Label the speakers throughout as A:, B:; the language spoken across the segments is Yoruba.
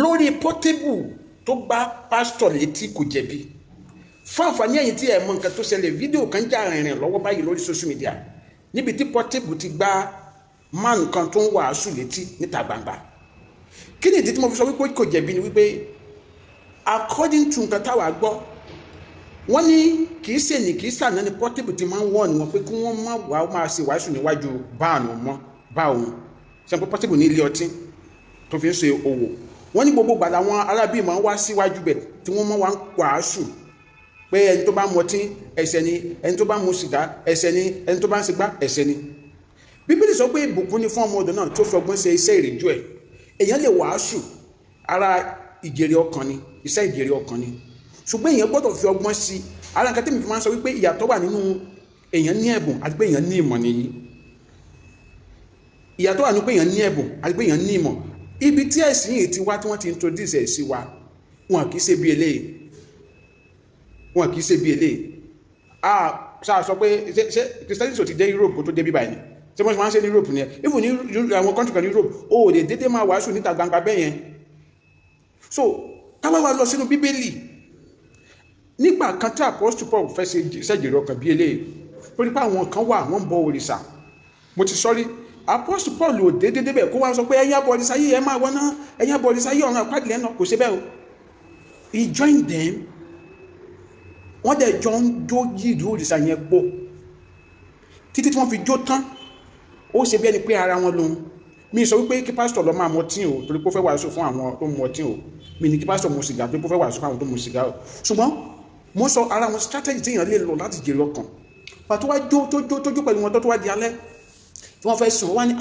A: lórí Portable tó gbá pásítọ̀ létí kò jẹ̀bi. Fún àǹfààní ẹ̀yin tí ẹ mọ̀ nǹkan tó ṣẹlẹ̀, fídíò kan jà rìnrìn lọ́wọ́ báyìí lórí social media níbi tí Portable ti gbá man kan tó ń wàásù létí níta gbangba. Kí ni ìdí tí mo fi sọ wípé kò jẹ̀bi ni wípé according to nǹkan táwa gbọ́, wọ́n ní kì í ṣe ní kì í ṣàná ni Portable ti máa ń wọ́n ni wọ́n pé kí wọ́n má wà máa ṣe wàásù níwájú báànù mọ́ bá òun ṣe pé Portable ní ilé ọtí tó fi ń ṣe òwò. Wọ́n ní gbogbo gbàdá wọn arábí máa ń wá síwájú bẹ̀ tí wọ́n máa wá ń wàásù pé ẹni tó bá mu ọtí ẹ̀ṣẹ̀ ni, ẹni tó bá mu sìgá ẹ̀ṣẹ̀ ni, ẹni tó bá ń ṣigbá ẹ̀ṣẹ̀ ni. Bíbélì sọ pé ìbùkún ni fún ọmọ ọ̀dọ̀ náà tó fi ọgbọ́n ṣe iṣẹ́ ìrìnjú ẹ̀. Èèyàn lè wàásù ara ìjèrè ọkàn ni, iṣẹ́ ìjèrè ọkàn ni, ṣùgbọ́n èèyàn gbọ́dọ̀ fi ọgbọ́n sí. Ara nǹkan tẹ́mi fi máa ń sọ wípé ìyàtọ̀ wà nínú èèyàn ní ẹ̀bùn àti pé èèyàn ní ìmọ̀ nìyí. Ìyàtọ̀ wà nínú pé èèyàn ní ẹ̀bùn àti pé èèyàn ní ìmọ̀. Ibi tí ẹ̀sìn yìí ti wá tí wọ́n ti introduce ẹ̀ sí wa, wọn kì í ṣe bí eléyìí, wọn kì í ṣe bí eléyìí. Ṣáà sọ pé ṣé Christianity ti dé Europe kó tó dé bí báyìí ni, ṣé wọ́n máa ń ṣe ní Europe ni ẹ̀, even ní àwọn country kan ní Europe ó lè dédé máa wàásù níta gbangba bẹ́ẹ̀ yẹn. So táwa wá lọ sínú Bíbélì nígbà kan tí Apostle Paul fẹ́ ṣèjèrè ọkàn bí eléyìí, torí pé àwọn kan wà wọ́n ń bọ òrìṣà. Mo ti sọ́rí Apostle Paul ò dédé débẹ̀ kó wá sọ pé ẹ̀yin abọ òrìṣà yìí ẹ máa wọ́n náà, ẹ̀yin abọ òrìṣà yìí ọ̀run àpáàdì lẹ́nu, kò ṣe bẹ́ẹ̀ o. He joined them, wọ́n dẹ̀ jọ ń jó yìí òrìṣà yẹn pọ̀ títí tí wọ́n fi jó tán. Ó ṣe bí ẹni pé ara wọn lòun. Mi sọ wípé kí pásítọ̀ lọ máa mu ọtí o torí pé ó fẹ́ wàásù fún àwọn tó mu ọtí o. Mi ní kí pásítọ̀ mu sìgá torí pé ó fẹ́ wàásù fún àwọn tó mu sìgá o. Ṣùgbọ́n mo sọ ara wọn strategy tí èèyàn lè lò láti jèrè ọkàn. Pàtó wá jó pẹ̀lú wọn tó wá di alẹ́ tí wọ́n fẹ́ sùn wá ní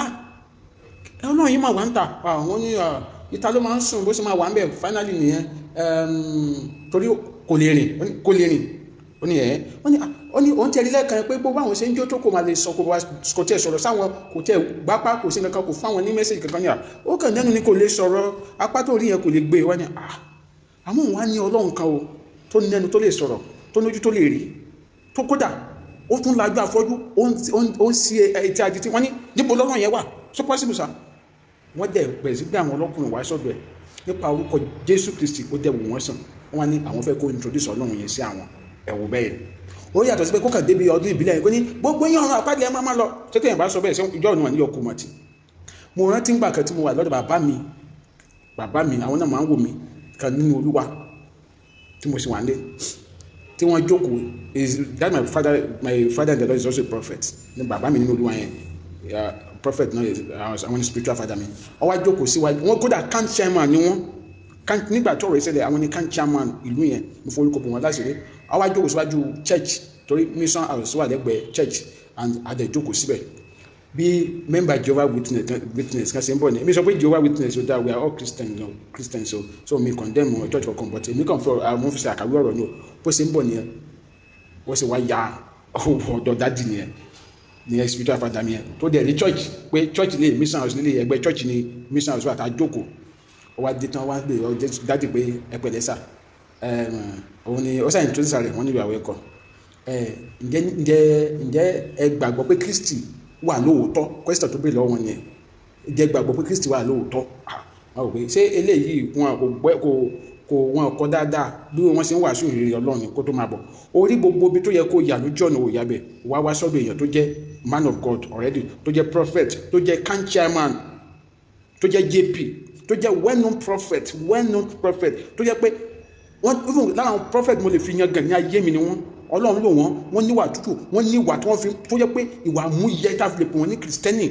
A: Ọlọ́run yìí máa wà ń tà. Wọ́n ní ìta ló máa ń sùn bó ṣe máa wà ń bẹ̀ finally nìyẹn torí kò lè rìn. Ó ní òun tẹ̀lé lẹ́ẹ̀kan pé gbogbo àwọn ṣe ń jó tó kò máa lè sọ kò tẹ̀ sọ̀rọ̀ sáwọn, kò tẹ̀ gbápá, kò sí nǹkan, kò fáwọn ní mẹ́sẹ̀jì kankan ní ó kàn dẹ́nu ni kò lè sọ̀rọ̀, apá tó rí yẹn kò lè gbé. Wọ́n ní àmọ́ òun wá ní Ọlọ́run kan o tó nẹ́nu tó lè sọ̀rọ̀, tó lójú tó lè rí, tó kódà ó tún lajú afọ́jú, ó ń sí etí adití. Wọ́n ní níbo lọ́rọ̀ yẹn wà, so possible sá. Wọ́n dẹ̀ bẹ̀rẹ̀ sí gbé àwọn ọlọ́kùnrin wá sọ́dọ̀ ẹ̀ nípa orúkọ Jésù Kristi, ó dẹ̀ wò wọ́n sàn. Wọ́n ní àwọn fẹ́ kó introduce Ọlọ́run yẹn sí àwọn ẹ̀wù bẹ́ẹ̀. Ó yàtọ̀ sí pé kókàn débi ọdún ìbílẹ̀ yẹn kó ní gbogbo yín ọ̀run àpáàdé ẹ̀ máa lọ. Tètè yẹn bá sọ bẹ́ẹ̀ sí ìjọ òní wọn ní ọkọ̀ mọ̀tì. Mo rántí ńgbà kan tí mo wà lọ́dọ̀ bàbá mi, àwọn náà máa ń wò mí kan nínú Olúwa tí mo sì wà nílé tí wọ́n jókòó. That my father in the Lord is also a prophet. Ní bàbá mi nínú Olúwa yẹn prophet náà àwọn spiritual father mi. Ó wá jókòó síwájú wọn, kódà camp chairman ni wọ́n. Nígbà tó ọ̀rọ̀ ìṣẹ̀lẹ̀ àwọn ní camp chairman ìlú yẹn, mo forúkọ bò wọ́n láṣìírí. Ó wá jókòó síwájú church torí mission house wà lẹ́gbẹ̀ẹ́ church and adẹ̀ jókòó síbẹ̀ bí member Jehovah Witness kan ṣe ń bọ̀ ní. Mi sọ pé Jehovah Witness ó dá, we are all Christians so mi condemn church kankan, but èmi kàn fọ àwọn ọ́fíìsì àkàwé ọ̀rọ̀ ni o. Bó ṣe ń bọ̀ nìyẹn wọ́n ṣe wá ya ọ̀dọ̀ dádì nìyẹn ní spiritual father mi yẹn tó dẹ̀ ní church pé church lè mission house nílé ẹgbẹ́ church ní mission house wà tá a jókòó. Ó wá dé tán wá gbé dádì pé ẹ pẹ̀lẹ́ sà, òun ni ó sàn introduce rẹ̀, wọ́n ní ìwà ẹ̀kọ́. Ǹjẹ́ ẹ gbàgbọ́ pé Kristi wà lóòótọ́? Question tó béèrè lọ́wọ́ wọn nìyẹn. Ǹjẹ́ ẹ gbàgbọ́ pé Kristi wà lóòótọ́? Wọ́n rò pé ṣé eléyìí wọn kọ́ dáadáa bí wọ́n ṣe ń wàásù ìrírí Ọlọ́run kó tó máa bọ̀. Orí gbogbo ibi tó yẹ kó yà lójú ọ̀nà òyà bẹ̀ wá sọ́dọ̀ èèyàn tó jẹ́ man of God already, tó jẹ́ prophet, tó jẹ́ camp chairman, tó jẹ́ JP, tó jẹ́ well-known prophet, tó jẹ́ pé wọ́n lára àwọn prophet mo lè fi yan gan ní ayé mi ni wọ́n. Ọlọ́run lò wọ́n níwà tútù, wọ́n ní ìwà tí wọ́n fi tó jẹ́ pé ìwà mú iye tá a fi lè pè wọ́n ní Kristẹni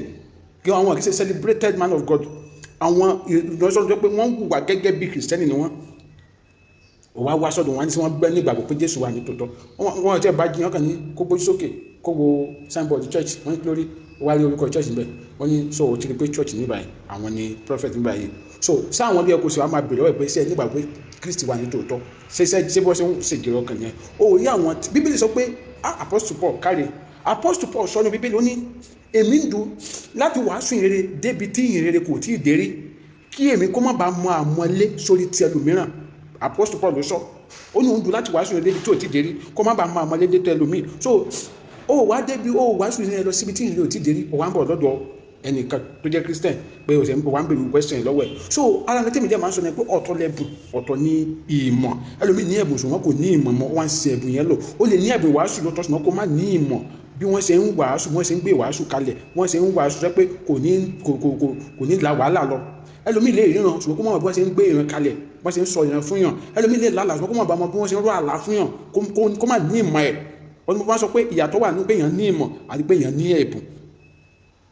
A: kí àwọn àkíyèsí celebrated man of God. Àwọn ìrọ̀sọ́dọ̀ tó pé wọ́n hùwà gẹ́gẹ́ bí Kristẹni ni wọ́n. Ó wá sọ́dọ̀ wọn ní sí wọ́n gbẹ́ nígbàgbọ́ pé Jésù wà ní tòótọ́. Wọ́n ti bá jiyàn kan ní kó gbójú sókè kó wo signboard church, wọ́n ní lórí wá rí orúkọ church níbẹ̀. Wọ́n ní so ó ti rí pé church ní báyìí àwọn ni prophet ní báyìí. So sáwọn bí ẹ kò sì wá máa bèrè lọ́wọ́ pé ṣé ẹ nígbàgbọ́ pé Kristi wà ní tòótọ́, ṣé bọ́ ṣe ń ṣèjìrì ọkàn yẹn. Ó rí àwọn Bíbélì sọ pé Apostle Paul káre. Apostle Paul sọ ní Bíbélì ó ní èmi ń dùn láti wàásù ìrere débi tí ìrere kò tí ì dérí kí èmi kó má bàa mọ àmọ́lé sórí ti ẹlòmíràn. Apostle Paul ló sọ ó ní òun dùn láti wàásù ìrere débi tí ò tí ì dérí kó má bàa mọ àmọ́lé dé tó ẹlòmíì. So ó wá débi ó wàásù ìrere lọ síbi tí ìrere ò tí ì dérí ó wá ń bọ̀ lọ́dọ̀ ẹnìkan tó jẹ́ Christian pé o ṣe ń bọ̀ wá ń bèrè question lọ́wọ́ ẹ̀. So ara nǹkan tèmi jẹ́ máa ń sọ ni pé ọ̀tọ̀ lẹ́bùn ọ̀tọ̀ ní ìmọ̀. Ẹlòmíì ní ẹ̀bùn ṣùgbọ́n kò ní ìmọ̀ mọ́ wọ́n ń ṣe ẹ̀bùn yẹn lò. Ó lè ní ẹ̀bùn wàásù lọ́tọ̀ ṣùgbọ́n kó má ní ìmọ̀ bí wọ́n ṣe ń wàásù wọ́n ṣe ń gbé wàásù kalẹ̀ wọ́n ṣe ń wàásù sọ pé kò ní la wàhálà lọ. Ẹlòmíì lè ríran ṣùgbọ́n kó mọ̀ bí wọ́n ṣe ń gbé ìran kalẹ̀ wọ́n ṣe ń sọ ìran fún yàn. Ẹlòmíì lè lálàá ṣùgbọ́n kó mọ̀ bí wọ́n ṣe ń rọ àlá fún yàn kó má ní ìmọ̀ ẹ̀. Wọ́n máa sọ pé ìyàtọ̀ wà ní pé èèyàn ní ìmọ̀ àti pé èèyàn ní ẹ̀bùn.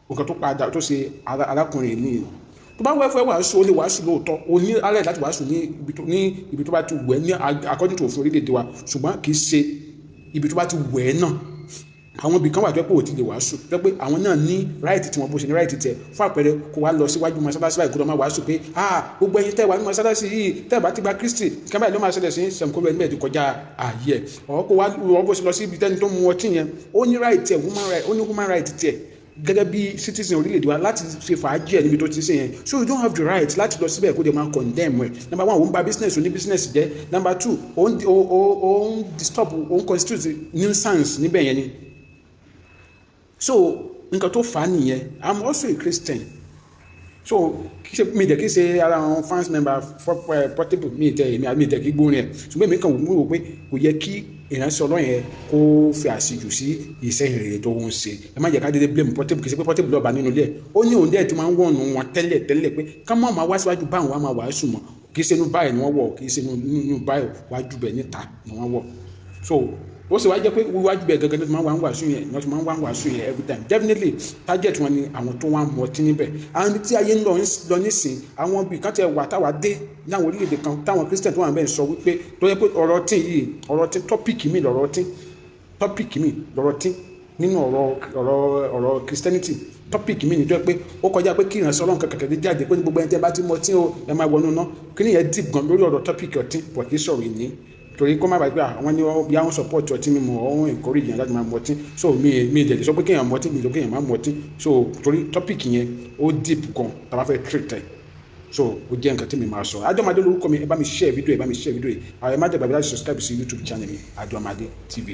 A: Nǹkan tó padà tó ṣe arákùnrin ní tó bá wẹ́fẹ́ wàásù ó lè wàásù lóòótọ́ ó ní alẹ́ láti wàásù ní ibi tó bá ti wẹ̀ ní according to òfin orílẹ̀-èdè wa ṣùgbọ́n kì í ṣe ibi tó bá ti wẹ̀ náà. Àwọn ibì kan wà tó pé ò ti lè wàásù tó pé àwọn náà ní right tí wọ́n bó ṣe ní right tẹ̀ fún àpẹẹrẹ kó wá lọ síwájú mọ́sálásí báyìí kó lọ máa wàásù pé gbogbo ẹ̀yin tẹ́ wà ní mọ́sálásí yìí tẹ́ bá ti gba Kristi nǹkan báyìí ló máa ṣẹlẹ̀ sí ṣẹ̀mkóró ẹni bẹ́ẹ̀ ti kọjá ààyè ẹ̀ ọ̀ kó wá lọ bó ṣe lọ sí ibi tẹ́ni tó mu ọtí yẹn ó ní right tẹ̀ ó ní human right tẹ̀ gẹ́gẹ́ bí citizen orílẹ̀-èdè wa láti ṣe fàájì ẹ̀ níbi tó ti ṣe yẹn so you don't have the right láti lọ síbẹ̀ kó dẹ̀ máa condemn ẹ̀. Number one òun bà business oní business jẹ́. Number two òun disturb òun constitute nuisance níbẹ̀ yẹn ni. So nǹkan tó fà á nìyẹn. I'm also a Christian so mi dẹ̀ kí ṣe ara àwọn fans member Portable mi dẹ̀ kí gbórin ẹ̀ ṣùgbọ́n èmi kàn wò pé kò yẹ kí ìránṣẹ́ Ọlọ́run yẹn kó fi àṣejù sí iṣẹ́ ìrere tó ń ṣe. Ẹ má jẹ́ ká dédé blame Portable kì í ṣe pé Portable lọ́ba nínú ilé ẹ̀ ó ní òun dẹ̀ ti máa ń wọ̀nù wọn tẹ́lẹ̀ pé ká má máa wá síwájú báwọn wá máa wàásù mọ́ kì í ṣe inú báyìí ni wọ́n wọ̀ kì í ṣe inú báyìí wájú bẹ̀ níta ni wọ́n wọ̀. So ó sì wá jẹ́ pé wíwájú bẹ̀ gẹ́gẹ́ tó máa ń wá ń wàásù yẹn ni wọ́n ti máa ń wá ń wàásù yẹn every time definitely target wọn ni àwọn tó wá ń mọ ọtí níbẹ̀. Àwọn ibi tí ayé ń lọ nísìn àwọn ibi kan tẹ wà táwa dé láwọn orílẹ̀-èdè kan táwọn Christian tó wà bẹ́ẹ̀ sọ wípé tó yẹ pé ọ̀rọ̀ tí tọ́pìkì mi lọ́rọ̀ tí nínú ọ̀rọ̀ Christianity tọ́pìkì mi nìjọ́ pé ó kọjá pé kí ìránṣẹ́ Ọlọ́run kankan jáde pé gbogbo ẹni tẹ́ bá ti mọ tí ẹ máa wọnú ná kí ni yẹn deep gan lórí ọ̀rọ̀ tọ́pìkì ọtí pọ̀ kí sọ̀rọ̀ ìní torí kó má bàa gbé àwọn ní bí àwọn support ọtí mímu ọ̀hún encourage yẹn láti máa mọ ọtí so mi ìdẹ̀lẹ̀ sọ pé kéèyàn mọ ọtí mi ló kéèyàn má mọ ọtí so torí tọ́pìkì yẹn ó deep gan tá a bá fẹ́ treat ẹ̀ so ó jẹ́ nǹkan tí mi máa sọ. Adoamade lórúkọ mi ẹ bá mi share video yìí ẹ má jẹ́ gbàgbé láti subscribe sí YouTube channel mi Adoamade TV.